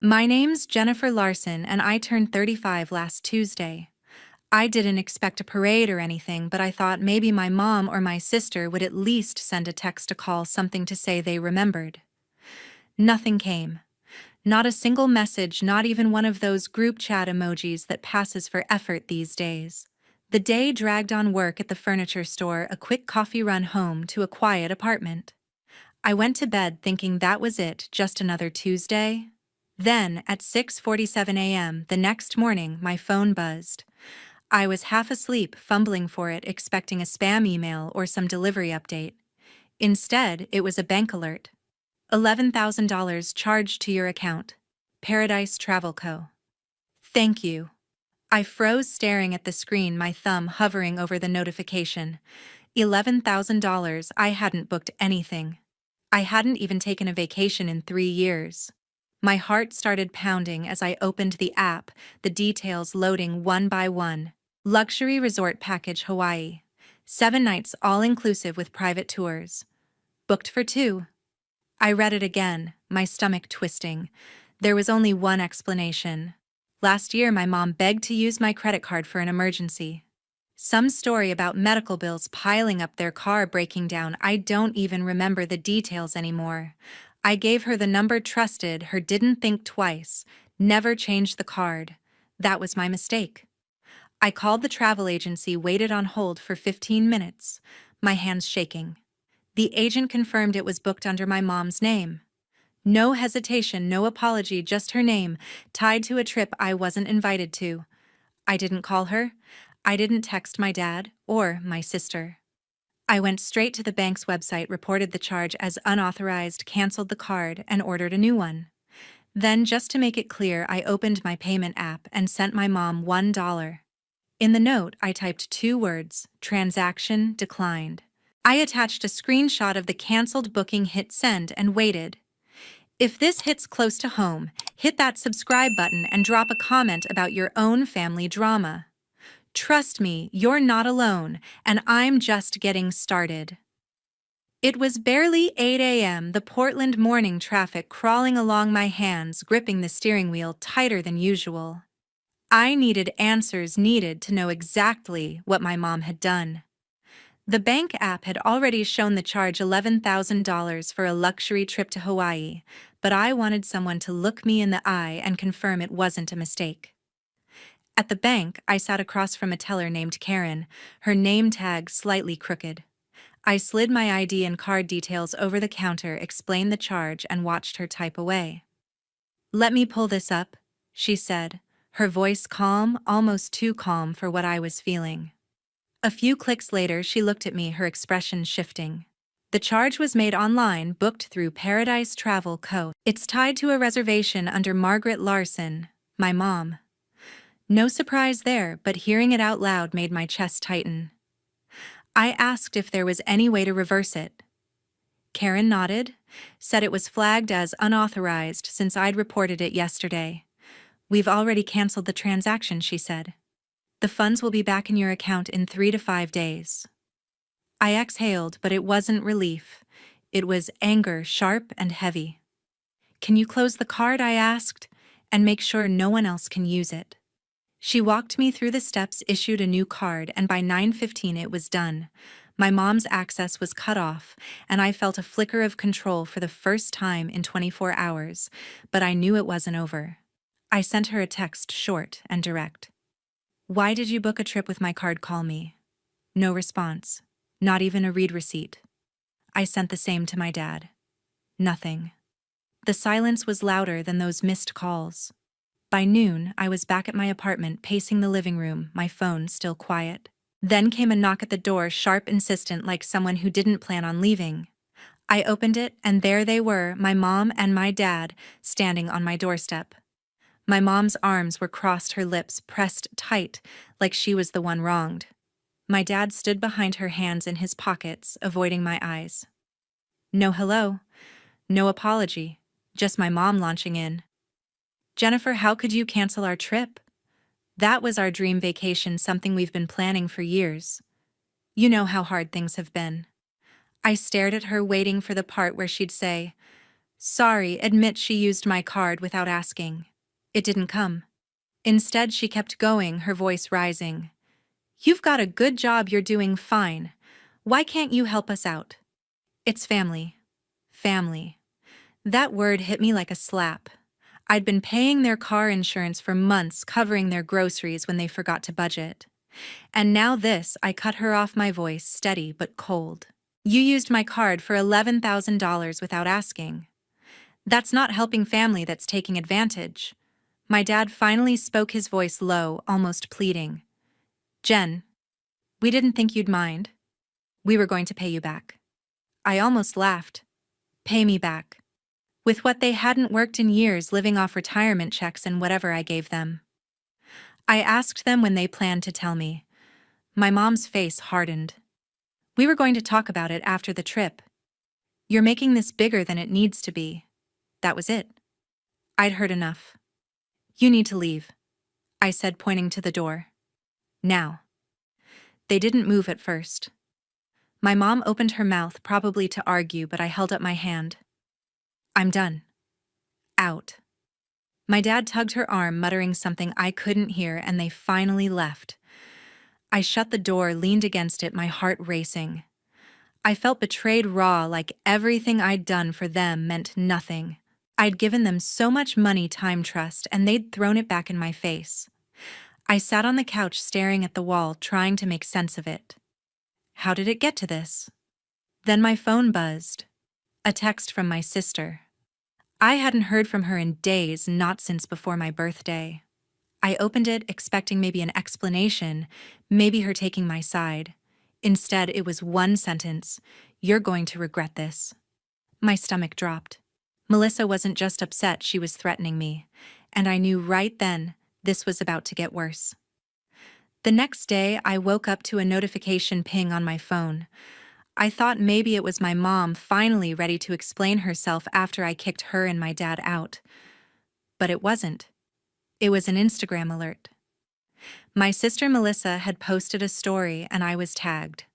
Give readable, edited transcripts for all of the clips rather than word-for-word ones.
My name's Jennifer Larson, and I turned 35 last Tuesday. I didn't expect a parade or anything, but I thought maybe my mom or my sister would at least send a text or call, something to say they remembered. Nothing came. Not a single message, not even one of those group chat emojis that passes for effort these days. The day dragged on: work at the furniture store, a quick coffee run home to a quiet apartment. I went to bed thinking that was it, just another Tuesday. Then, at 6:47 a.m. the next morning, my phone buzzed. I was half asleep, fumbling for it, expecting a spam email or some delivery update. Instead, it was a bank alert. $11,000 charged to your account. Paradise Travel Co. Thank you. I froze, staring at the screen, my thumb hovering over the notification. $11,000. I hadn't booked anything. I hadn't even taken a vacation in 3 years. My heart started pounding as I opened the app, the details loading one by one. Luxury resort package Hawaii. 7 nights all-inclusive with private tours. Booked for 2. I read it again, my stomach twisting. There was only one explanation. Last year my mom begged to use my credit card for an emergency. Some story about medical bills piling up, their car breaking down. I don't even remember the details anymore. I gave her the number, trusted her, didn't think twice, never changed the card. That was my mistake. I called the travel agency, waited on hold for 15 minutes, my hands shaking. The agent confirmed it was booked under my mom's name. No hesitation, no apology, just her name, tied to a trip I wasn't invited to. I didn't call her. I didn't text my dad or my sister. I went straight to the bank's website, reported the charge as unauthorized, canceled the card, and ordered a new one. Then, just to make it clear, I opened my payment app and sent my mom $1. In the note, I typed 2 words: transaction declined. I attached a screenshot of the canceled booking, hit send, and waited. If this hits close to home, hit that subscribe button and drop a comment about your own family drama. Trust me, you're not alone, and I'm just getting started. It was barely 8 a.m., the Portland morning traffic crawling along my hands, gripping the steering wheel tighter than usual. I needed answers, needed to know exactly what my mom had done. The bank app had already shown the charge, $11,000 for a luxury trip to Hawaii, but I wanted someone to look me in the eye and confirm it wasn't a mistake. At the bank, I sat across from a teller named Karen, her name tag slightly crooked. I slid my ID and card details over the counter, explained the charge, and watched her type away. "Let me pull this up," she said, her voice calm, almost too calm for what I was feeling. A few clicks later, she looked at me, her expression shifting. The charge was made online, booked through Paradise Travel Co. It's tied to a reservation under Margaret Larson, my mom. No surprise there, but hearing it out loud made my chest tighten. I asked if there was any way to reverse it. Karen nodded, said it was flagged as unauthorized since I'd reported it yesterday. "We've already canceled the transaction," she said. "The funds will be back in your account in 3 to 5 days. I exhaled, but it wasn't relief. It was anger, sharp and heavy. "Can you close the card?" I asked, "and make sure no one else can use it?" She walked me through the steps, issued a new card, and by 9:15 it was done. My mom's access was cut off, and I felt a flicker of control for the first time in 24 hours, but I knew it wasn't over. I sent her a text, short and direct. "Why did you book a trip with my card? Call me." No response. Not even a read receipt. I sent the same to my dad. Nothing. The silence was louder than those missed calls. By noon, I was back at my apartment, pacing the living room, my phone still quiet. Then came a knock at the door, sharp, insistent, like someone who didn't plan on leaving. I opened it, and there they were, my mom and my dad, standing on my doorstep. My mom's arms were crossed, her lips pressed tight, like she was the one wronged. My dad stood behind her, hands in his pockets, avoiding my eyes. No hello, no apology, just my mom launching in. "Jennifer, how could you cancel our trip? That was our dream vacation, something we've been planning for years. You know how hard things have been." I stared at her, waiting for the part where she'd say, Sorry, admit she used my card without asking. It didn't come. Instead, she kept going, her voice rising. You've got a good job, you're doing fine. Why can't you help us out? It's family. Family. That word hit me like a slap. I'd been paying their car insurance for months, covering their groceries when they forgot to budget. And now this, I cut her off, my voice steady but cold. You used my card for $11,000 without asking. That's not helping family, that's taking advantage. My dad finally spoke, his voice low, almost pleading. Jen, we didn't think you'd mind. We were going to pay you back. I almost laughed. Pay me back. With what, they hadn't worked in years, living off retirement checks and whatever I gave them. I asked them when they planned to tell me. My mom's face hardened. We were going to talk about it after the trip. You're making this bigger than it needs to be. That was it. I'd heard enough. You need to leave, I said, pointing to the door. Now. They didn't move at first. My mom opened her mouth, probably to argue, but I held up my hand. I'm done. Out. My dad tugged her arm, muttering something I couldn't hear, and they finally left. I shut the door, leaned against it, my heart racing. I felt betrayed, raw, like everything I'd done for them meant nothing. I'd given them so much money, time, trust, and they'd thrown it back in my face. I sat on the couch staring at the wall, trying to make sense of it. How did it get to this? Then my phone buzzed. A text from my sister. I hadn't heard from her in days, not since before my birthday. I opened it, expecting maybe an explanation, maybe her taking my side. Instead, it was one sentence. You're going to regret this. My stomach dropped. Melissa wasn't just upset, she was threatening me. And I knew right then this was about to get worse. The next day, I woke up to a notification ping on my phone. I thought maybe it was my mom finally ready to explain herself after I kicked her and my dad out. But it wasn't. It was an Instagram alert. My sister Melissa had posted a story and I was tagged.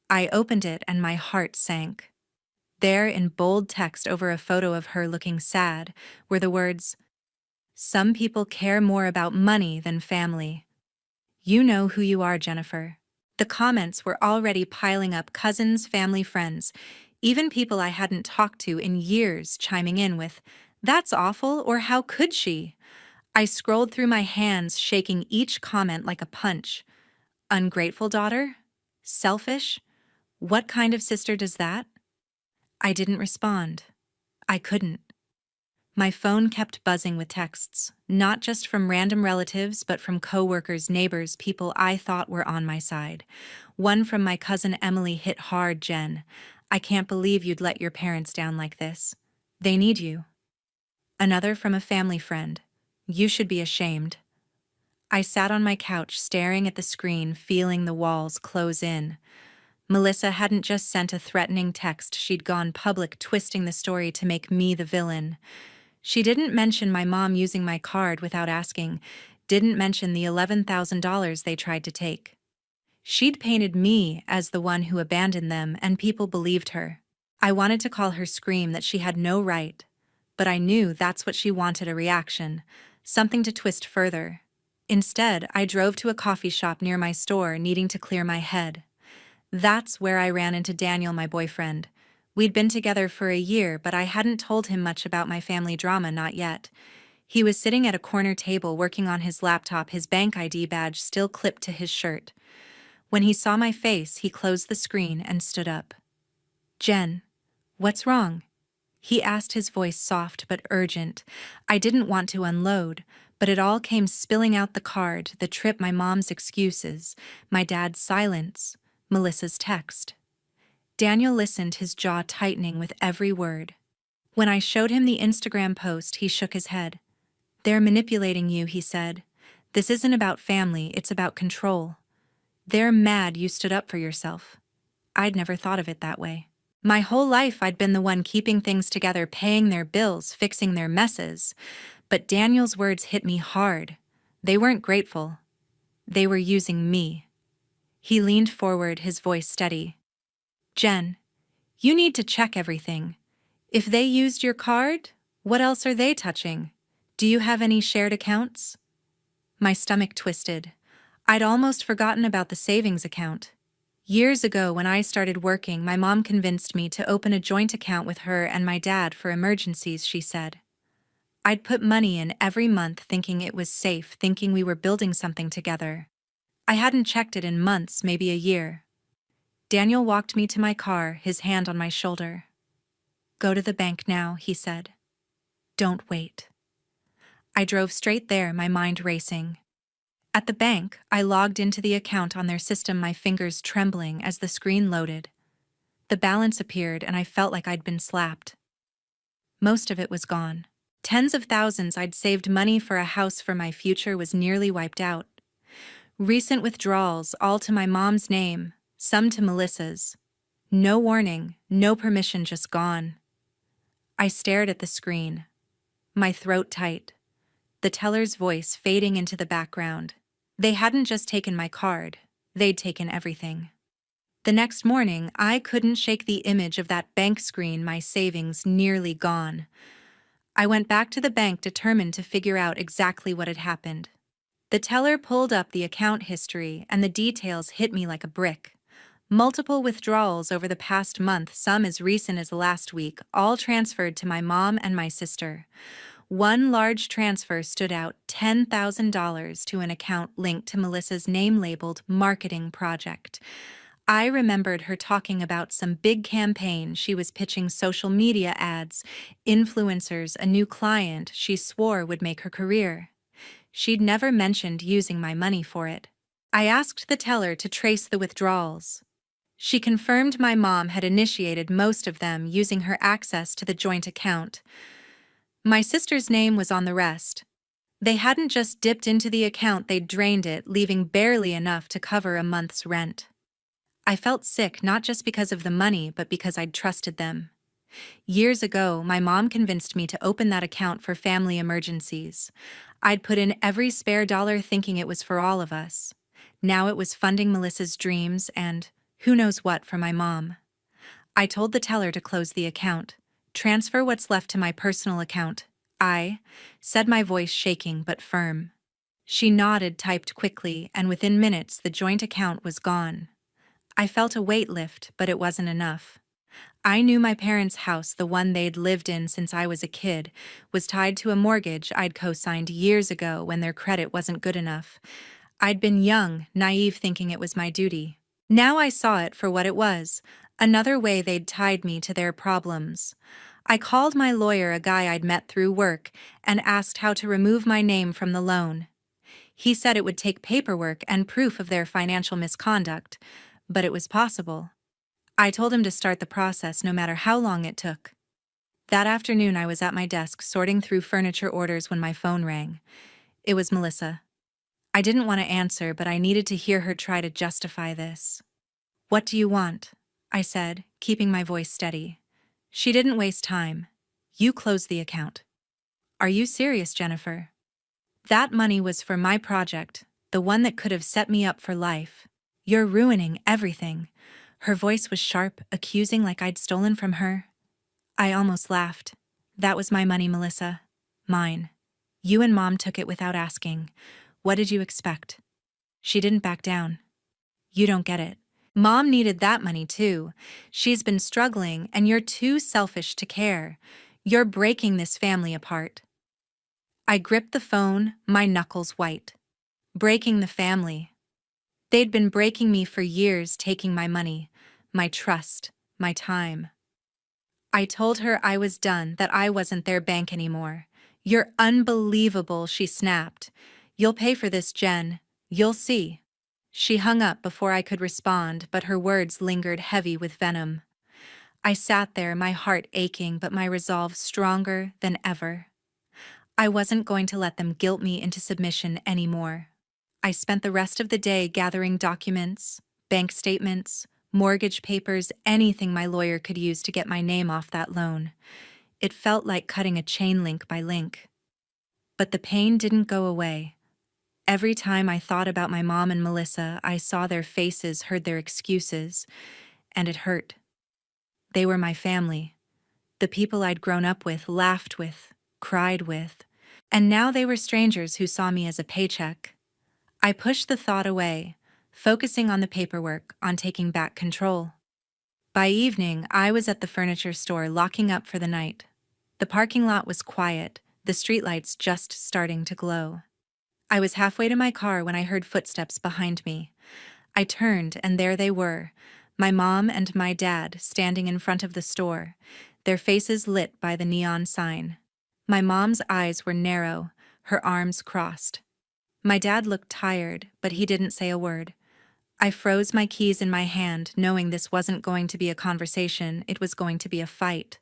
I opened it and my heart sank. There, in bold text over a photo of her looking sad, were the words, "Some people care more about money than family. You know who you are, Jennifer." The comments were already piling up, cousins, family, friends, even people I hadn't talked to in years chiming in with, "That's awful," or "How could she?" I scrolled through my hands, shaking each comment like a punch. Ungrateful daughter? Selfish? What kind of sister does that? I didn't respond. I couldn't. My phone kept buzzing with texts, not just from random relatives, but from coworkers, neighbors, people I thought were on my side. One from my cousin Emily hit hard. "Jen, I can't believe you'd let your parents down like this. They need you." Another from a family friend. "You should be ashamed." I sat on my couch, staring at the screen, feeling the walls close in. Melissa hadn't just sent a threatening text, she'd gone public, twisting the story to make me the villain. She didn't mention my mom using my card without asking, didn't mention the $11,000 they tried to take. She'd painted me as the one who abandoned them, and people believed her. I wanted to call her, scream that she had no right, but I knew that's what she wanted, a reaction, something to twist further. Instead, I drove to a coffee shop near my store, needing to clear my head. That's where I ran into Daniel, my boyfriend. We'd been together for a year, but I hadn't told him much about my family drama, not yet. He was sitting at a corner table working on his laptop, his bank ID badge still clipped to his shirt. When he saw my face, he closed the screen and stood up. "Jen, what's wrong?" he asked, his voice soft but urgent. I didn't want to unload, but it all came spilling out: the card, the trip, my mom's excuses, my dad's silence, Melissa's text. Daniel listened, his jaw tightening with every word. When I showed him the Instagram post, he shook his head. "They're manipulating you," he said. "This isn't about family, it's about control. They're mad you stood up for yourself." I'd never thought of it that way. My whole life I'd been the one keeping things together, paying their bills, fixing their messes. But Daniel's words hit me hard. They weren't grateful. They were using me. He leaned forward, his voice steady. "Jen, you need to check everything. If they used your card, what else are they touching? Do you have any shared accounts? My stomach twisted. I'd almost forgotten about the savings account. Years ago, when I started working, my mom convinced me to open a joint account with her and my dad for emergencies, she said. I'd put money in every month thinking it was safe, thinking we were building something together. I hadn't checked it in months, maybe a year. Daniel walked me to my car, his hand on my shoulder. Go to the bank now, he said. Don't wait. I drove straight there, my mind racing. At the bank, I logged into the account on their system, my fingers trembling as the screen loaded. The balance appeared and I felt like I'd been slapped. Most of it was gone. Tens of thousands I'd saved money for a house for my future was nearly wiped out. Recent withdrawals, all to my mom's name, some to Melissa's. No warning, no permission, just gone. I stared at the screen, my throat tight, the teller's voice fading into the background. They hadn't just taken my card, they'd taken everything. The next morning, I couldn't shake the image of that bank screen, my savings nearly gone. I went back to the bank determined to figure out exactly what had happened. The teller pulled up the account history and the details hit me like a brick. Multiple withdrawals over the past month, some as recent as last week, all transferred to my mom and my sister. One large transfer stood out, $10,000 to an account linked to Melissa's name labeled Marketing Project. I remembered her talking about some big campaign she was pitching, social media ads, influencers, a new client she swore would make her career. She'd never mentioned using my money for it. I asked the teller to trace the withdrawals. She confirmed my mom had initiated most of them using her access to the joint account. My sister's name was on the rest. They hadn't just dipped into the account, they'd drained it, leaving barely enough to cover a month's rent. I felt sick not just because of the money, but because I'd trusted them. Years ago, my mom convinced me to open that account for family emergencies. I'd put in every spare dollar thinking it was for all of us. Now it was funding Melissa's dreams and who knows what for my mom. I told the teller to close the account. Transfer what's left to my personal account. I said, my voice shaking but firm. She nodded, typed quickly, and within minutes the joint account was gone. I felt a weight lift, but it wasn't enough. I knew my parents' house, the one they'd lived in since I was a kid, was tied to a mortgage I'd co-signed years ago when their credit wasn't good enough. I'd been young, naive, thinking it was my duty. Now I saw it for what it was, another way they'd tied me to their problems. I called my lawyer, a guy I'd met through work, and asked how to remove my name from the loan. He said it would take paperwork and proof of their financial misconduct, but it was possible. I told him to start the process no matter how long it took. That afternoon I was at my desk sorting through furniture orders when my phone rang. It was Melissa. I didn't want to answer, but I needed to hear her try to justify this. What do you want? I said, keeping my voice steady. She didn't waste time. You closed the account. Are you serious, Jennifer? That money was for my project, the one that could have set me up for life. You're ruining everything. Her voice was sharp, accusing, like I'd stolen from her. I almost laughed. That was my money, Melissa. Mine. You and Mom took it without asking. What did you expect? She didn't back down. You don't get it. Mom needed that money too. She's been struggling, and you're too selfish to care. You're breaking this family apart. I gripped the phone, my knuckles white. Breaking the family. They'd been breaking me for years, taking my money, my trust, my time. I told her I was done, that I wasn't their bank anymore. You're unbelievable, she snapped. You'll pay for this, Jen. You'll see. She hung up before I could respond, but her words lingered heavy with venom. I sat there, my heart aching, but my resolve stronger than ever. I wasn't going to let them guilt me into submission anymore. I spent the rest of the day gathering documents, bank statements, mortgage papers, anything my lawyer could use to get my name off that loan. It felt like cutting a chain link by link. But the pain didn't go away. Every time I thought about my mom and Melissa, I saw their faces, heard their excuses, and it hurt. They were my family, The people I'd grown up with, laughed with, cried with, and now they were strangers who saw me as a paycheck. I pushed the thought away, focusing on the paperwork, on taking back control. By evening, I was at the furniture store locking up for the night. The parking lot was quiet, the streetlights just starting to glow. I was halfway to my car when I heard footsteps behind me. I turned, and there they were, my mom and my dad standing in front of the store, their faces lit by the neon sign. My mom's eyes were narrow, her arms crossed. My dad looked tired, but he didn't say a word. I froze my keys in my hand, knowing this wasn't going to be a conversation, it was going to be a fight.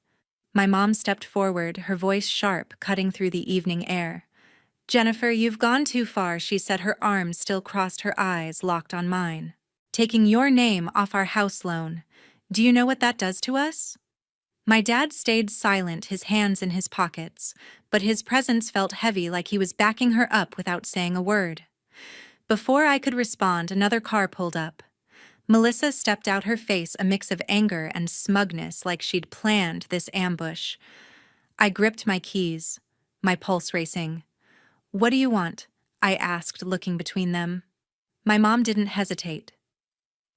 My mom stepped forward, her voice sharp, cutting through the evening air. "Jennifer, you've gone too far," she said, her arms still crossed, her eyes locked on mine. "Taking your name off our house loan. Do you know what that does to us?" My dad stayed silent, his hands in his pockets, but his presence felt heavy, like he was backing her up without saying a word. Before I could respond, another car pulled up. Melissa stepped out, her face a mix of anger and smugness, like she'd planned this ambush. I gripped my keys, my pulse racing. "What do you want?" I asked, looking between them. My mom didn't hesitate.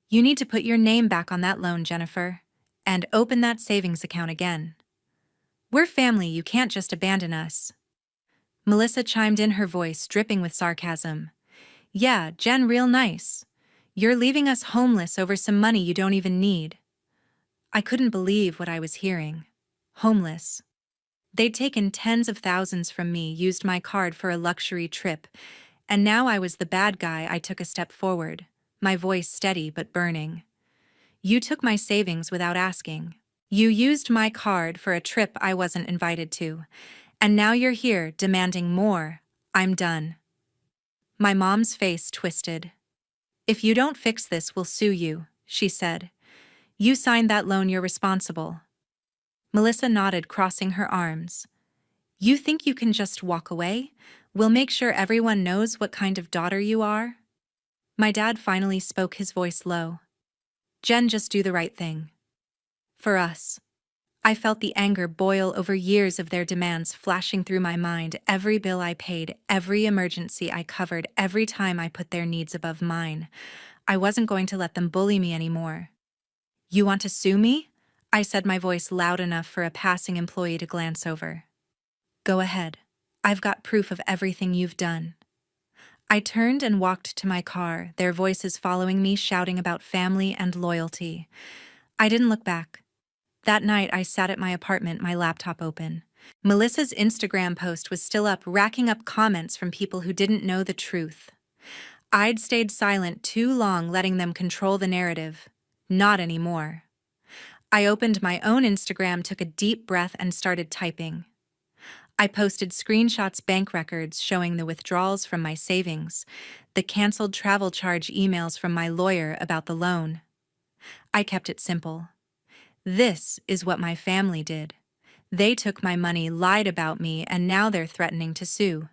"You need to put your name back on that loan, Jennifer, and open that savings account again. We're family, you can't just abandon us." Melissa chimed in, her voice dripping with sarcasm. "Yeah, Jen, real nice. You're leaving us homeless over some money you don't even need." I couldn't believe what I was hearing. Homeless. They'd taken tens of thousands from me, used my card for a luxury trip, and now I was the bad guy. I took a step forward, my voice steady but burning. "You took my savings without asking. You used my card for a trip I wasn't invited to, and now you're here demanding more. I'm done." My mom's face twisted. "If you don't fix this, we'll sue you," she said. "You signed that loan, you're responsible." Melissa nodded, crossing her arms. "You think you can just walk away? We'll make sure everyone knows what kind of daughter you are." My dad finally spoke, his voice low. "Jen, just do the right thing. For us." I felt the anger boil over, years of their demands flashing through my mind, every bill I paid, every emergency I covered, every time I put their needs above mine. I wasn't going to let them bully me anymore. "You want to sue me?" I said, my voice loud enough for a passing employee to glance over. "Go ahead. I've got proof of everything you've done." I turned and walked to my car, their voices following me, shouting about family and loyalty. I didn't look back. That night, I sat at my apartment, my laptop open. Melissa's Instagram post was still up, racking up comments from people who didn't know the truth. I'd stayed silent too long, letting them control the narrative. Not anymore. I opened my own Instagram, took a deep breath, and started typing. I posted screenshots, bank records showing the withdrawals from my savings, the canceled travel charge emails from my lawyer about the loan. I kept it simple. This is what my family did. They took my money, lied about me, and now they're threatening to sue.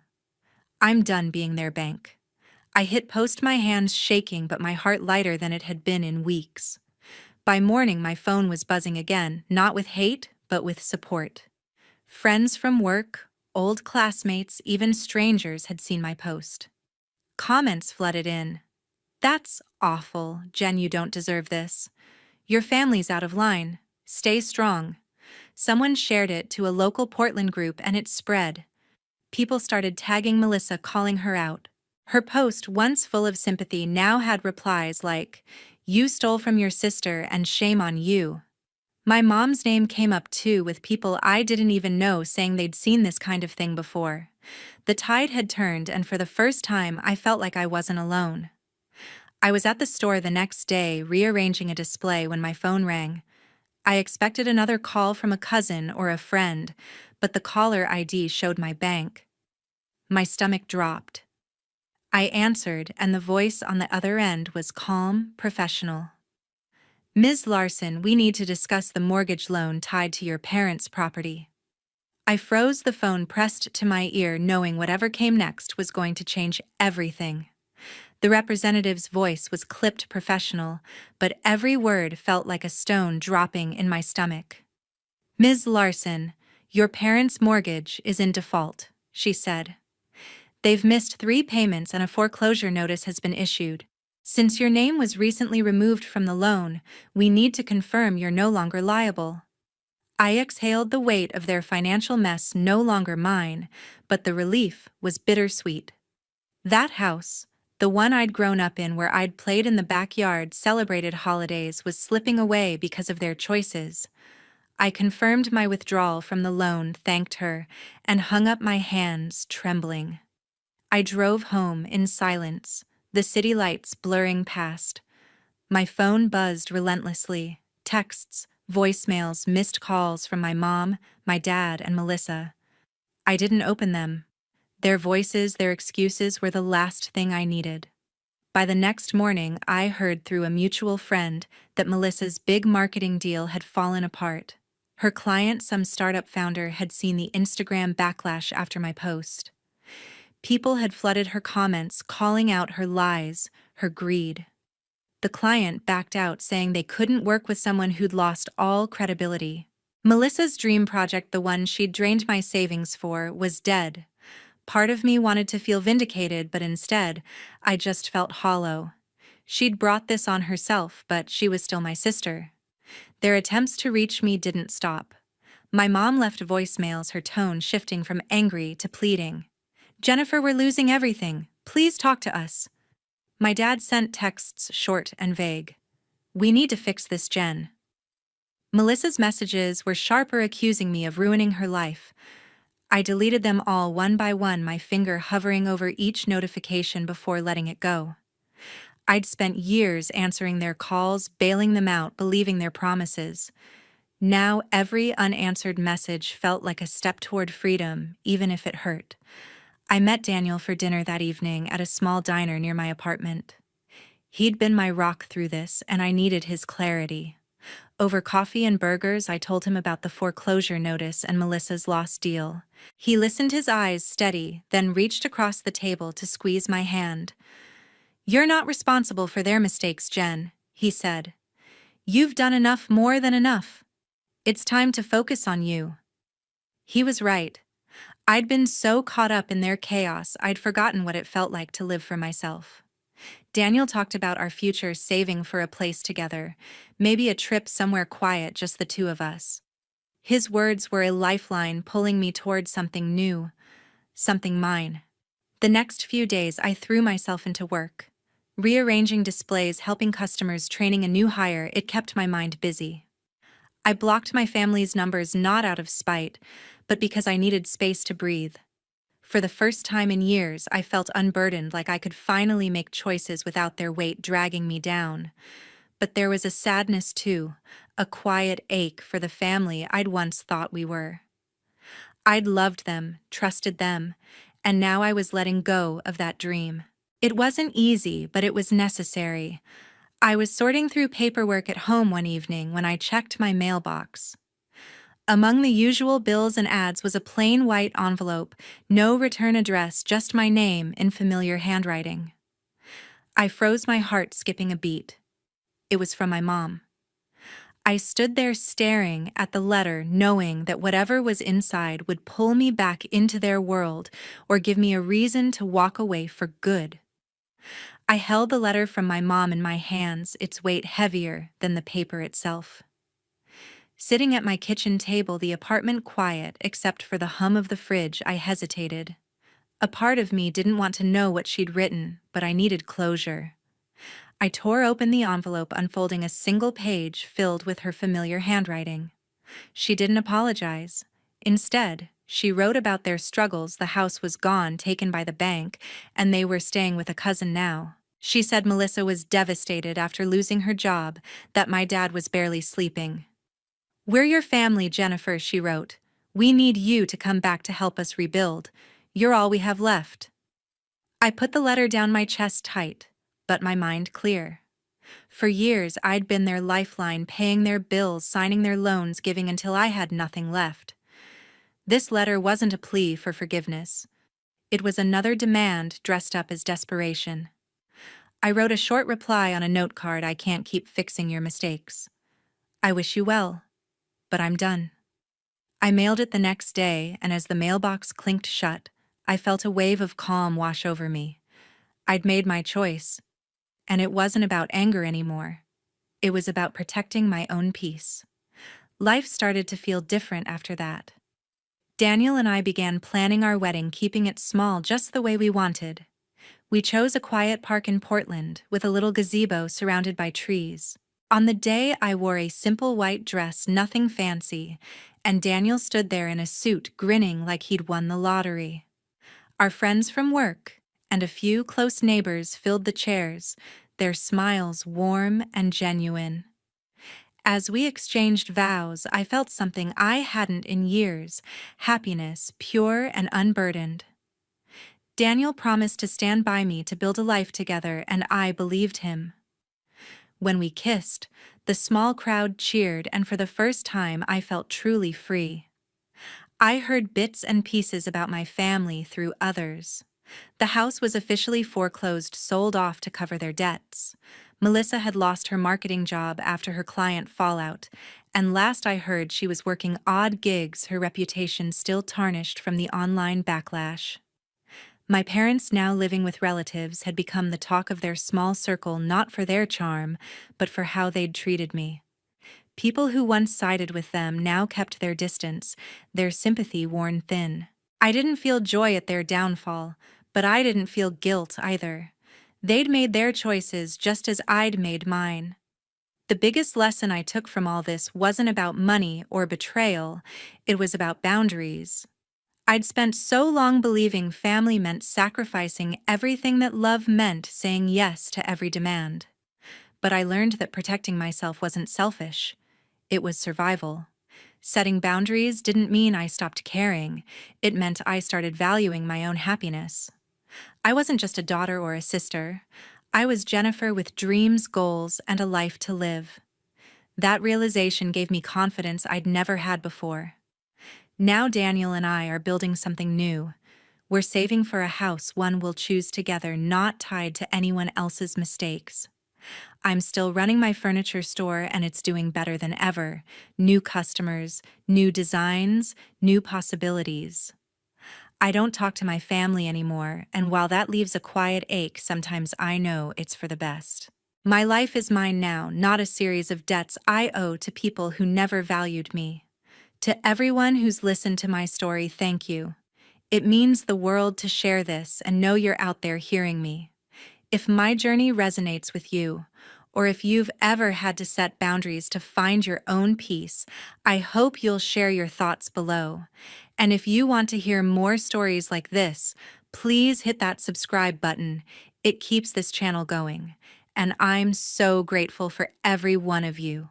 I'm done being their bank. I hit post, my hands shaking, but my heart lighter than it had been in weeks. By morning, my phone was buzzing again, not with hate, but with support. Friends from work, old classmates, even strangers had seen my post. Comments flooded in. "That's awful, Jen, you don't deserve this. Your family's out of line. Stay strong." Someone shared it to a local Portland group and it spread. People started tagging Melissa, calling her out. Her post, once full of sympathy, now had replies like, "You stole from your sister and shame on you." My mom's name came up too, with people I didn't even know saying they'd seen this kind of thing before. The tide had turned, and for the first time I felt like I wasn't alone. I was at the store the next day, rearranging a display, when my phone rang. I expected another call from a cousin or a friend, but the caller ID showed my bank. My stomach dropped. I answered, and the voice on the other end was calm, professional. "Ms. Larson, we need to discuss the mortgage loan tied to your parents' property." I froze, the phone pressed to my ear, knowing whatever came next was going to change everything. The representative's voice was clipped, professional, but every word felt like a stone dropping in my stomach. Ms. Larson, your parents' mortgage is in default, she said. They've missed 3 payments and a foreclosure notice has been issued. Since your name was recently removed from the loan, we need to confirm you're no longer liable. I exhaled the weight of their financial mess, no longer mine, but the relief was bittersweet. That house, the one I'd grown up in where I'd played in the backyard, celebrated holidays, was slipping away because of their choices. I confirmed my withdrawal from the loan, thanked her, and hung up my hands, trembling. I drove home in silence, the city lights blurring past. My phone buzzed relentlessly, texts, voicemails, missed calls from my mom, my dad, and Melissa. I didn't open them. Their voices, their excuses were the last thing I needed. By the next morning, I heard through a mutual friend that Melissa's big marketing deal had fallen apart. Her client, some startup founder, had seen the Instagram backlash after my post. People had flooded her comments, calling out her lies, her greed. The client backed out, saying they couldn't work with someone who'd lost all credibility. Melissa's dream project, the one she'd drained my savings for, was dead. Part of me wanted to feel vindicated, but instead, I just felt hollow. She'd brought this on herself, but she was still my sister. Their attempts to reach me didn't stop. My mom left voicemails, her tone shifting from angry to pleading. "Jennifer, we're losing everything. Please talk to us." My dad sent texts, short and vague. "We need to fix this, Jen." Melissa's messages were sharper, accusing me of ruining her life. I deleted them all one by one, my finger hovering over each notification before letting it go. I'd spent years answering their calls, bailing them out, believing their promises. Now every unanswered message felt like a step toward freedom, even if it hurt. I met Daniel for dinner that evening at a small diner near my apartment. He'd been my rock through this, and I needed his clarity. Over coffee and burgers, I told him about the foreclosure notice and Melissa's lost deal. He listened, his eyes steady, then reached across the table to squeeze my hand. "You're not responsible for their mistakes, Jen," he said. "You've done enough, more than enough. It's time to focus on you." He was right. I'd been so caught up in their chaos, I'd forgotten what it felt like to live for myself. Daniel talked about our future, saving for a place together, maybe a trip somewhere quiet, just the two of us. His words were a lifeline, pulling me toward something new, something mine. The next few days, I threw myself into work. Rearranging displays, helping customers, training a new hire, it kept my mind busy. I blocked my family's numbers not out of spite, but because I needed space to breathe. For the first time in years, I felt unburdened, like I could finally make choices without their weight dragging me down. But there was a sadness too, a quiet ache for the family I'd once thought we were. I'd loved them, trusted them, and now I was letting go of that dream. It wasn't easy, but it was necessary. I was sorting through paperwork at home one evening when I checked my mailbox. Among the usual bills and ads was a plain white envelope, no return address, just my name in familiar handwriting. I froze, my heart skipping a beat. It was from my mom. I stood there staring at the letter, knowing that whatever was inside would pull me back into their world or give me a reason to walk away for good. I held the letter from my mom in my hands, its weight heavier than the paper itself. Sitting at my kitchen table, the apartment quiet except for the hum of the fridge, I hesitated. A part of me didn't want to know what she'd written, but I needed closure. I tore open the envelope, unfolding a single page filled with her familiar handwriting. She didn't apologize. Instead, she wrote about their struggles. The house was gone, taken by the bank, and they were staying with a cousin now. She said Melissa was devastated after losing her job, that my dad was barely sleeping. "We're your family, Jennifer," she wrote. "We need you to come back to help us rebuild. You're all we have left." I put the letter down, my chest tight, but my mind clear. For years, I'd been their lifeline, paying their bills, signing their loans, giving until I had nothing left. This letter wasn't a plea for forgiveness. It was another demand dressed up as desperation. I wrote a short reply on a note card: "I can't keep fixing your mistakes. I wish you well, but I'm done." I mailed it the next day, and as the mailbox clinked shut, I felt a wave of calm wash over me. I'd made my choice, and it wasn't about anger anymore. It was about protecting my own peace. Life started to feel different after that. Daniel and I began planning our wedding, keeping it small just the way we wanted. We chose a quiet park in Portland with a little gazebo surrounded by trees. On the day, I wore a simple white dress, nothing fancy, and Daniel stood there in a suit, grinning like he'd won the lottery. Our friends from work and a few close neighbors filled the chairs, their smiles warm and genuine. As we exchanged vows, I felt something I hadn't in years: happiness, pure and unburdened. Daniel promised to stand by me to build a life together, and I believed him. When we kissed, the small crowd cheered, and for the first time I felt truly free. I heard bits and pieces about my family through others. The house was officially foreclosed, sold off to cover their debts. Melissa had lost her marketing job after her client fallout, and last I heard she was working odd gigs, her reputation still tarnished from the online backlash. My parents, now living with relatives, had become the talk of their small circle, not for their charm, but for how they'd treated me. People who once sided with them now kept their distance, their sympathy worn thin. I didn't feel joy at their downfall, but I didn't feel guilt either. They'd made their choices just as I'd made mine. The biggest lesson I took from all this wasn't about money or betrayal, it was about boundaries. I'd spent so long believing family meant sacrificing everything that love meant saying yes to every demand. But I learned that protecting myself wasn't selfish. It was survival. Setting boundaries didn't mean I stopped caring. It meant I started valuing my own happiness. I wasn't just a daughter or a sister. I was Jennifer with dreams, goals, and a life to live. That realization gave me confidence I'd never had before. Now Daniel and I are building something new. We're saving for a house one we'll choose together, not tied to anyone else's mistakes. I'm still running my furniture store, and it's doing better than ever. New customers, new designs, new possibilities. I don't talk to my family anymore, and while that leaves a quiet ache, sometimes I know it's for the best. My life is mine now, not a series of debts I owe to people who never valued me. To everyone who's listened to my story, thank you. It means the world to share this and know you're out there hearing me. If my journey resonates with you, or if you've ever had to set boundaries to find your own peace, I hope you'll share your thoughts below. And if you want to hear more stories like this, please hit that subscribe button. It keeps this channel going. And I'm so grateful for every one of you.